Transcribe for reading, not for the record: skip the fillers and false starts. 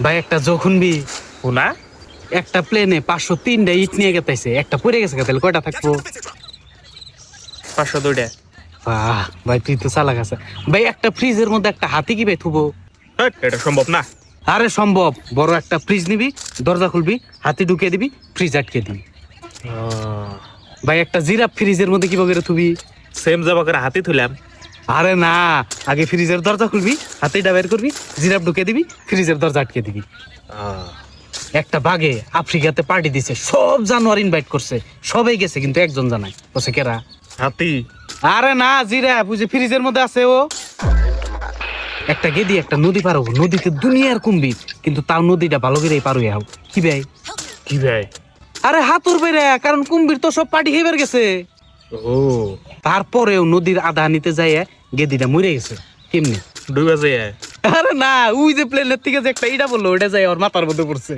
ভাই একটা যখন বি হুনা একটা প্লেনে 503টা ইট নিয়ে গেতাইছে, একটা পড়ে গেছে, তাহলে কয়টা থাকবো? 502টা। বাহ ভাই তুই তো চালাক আছে। ভাই একটা ফ্রিজের মধ্যে একটা হাতি কি ভাই থুবো? এটা সম্ভব না। আরে সম্ভব, বড় একটা ফ্রিজ নিবি, দরজা খুলবি, হাতি ঢুকিয়ে দিবি, ফ্রিজ আটকে দিবি। ভাই একটা জিরাফ ফ্রিজের মধ্যে কিভাবে থুবি? সেম যাবা করে হাতি তুলাম। আরে না, আগে ফ্রিজের দরজা খুলবি, হাতিটা বের করবি, জিরাফ ঢুকিয়ে দিবি, ফ্রিজের দরজা আটকে দিবি। একটা বাঘে আফ্রিকাতে পার্টি দিছে, সব জানোয়ার ইনভাইট করছে, সবাই গেছে কিন্তু একজন জানায়, বসে কেরা? হাতি। আরে না, জিরাফ, বুঝে ফ্রিজের মধ্যে আছে ও। একটা গেদি একটা নদী পার হবো, নদীতে দুনিয়ার কুম্ভীর, কিন্তু তাও নদীটা ভালো করে পার হয়ে যাও। কি ভাই? কি ভাই? আরে হাতুর বেড়ে, কারণ কুম্ভীর তো সব পার্টি হেবার গেছে। ও তারপরেও নদীর আধা নিতে যাইয়া গেদিটা মরে গেছে। কেমনি? ডুবে যায়। আরে না, ওই যে প্লেনের থেকে যে একটা ইটা বললো, ওটা যাই ওর মাথার মধ্যে পড়ছে।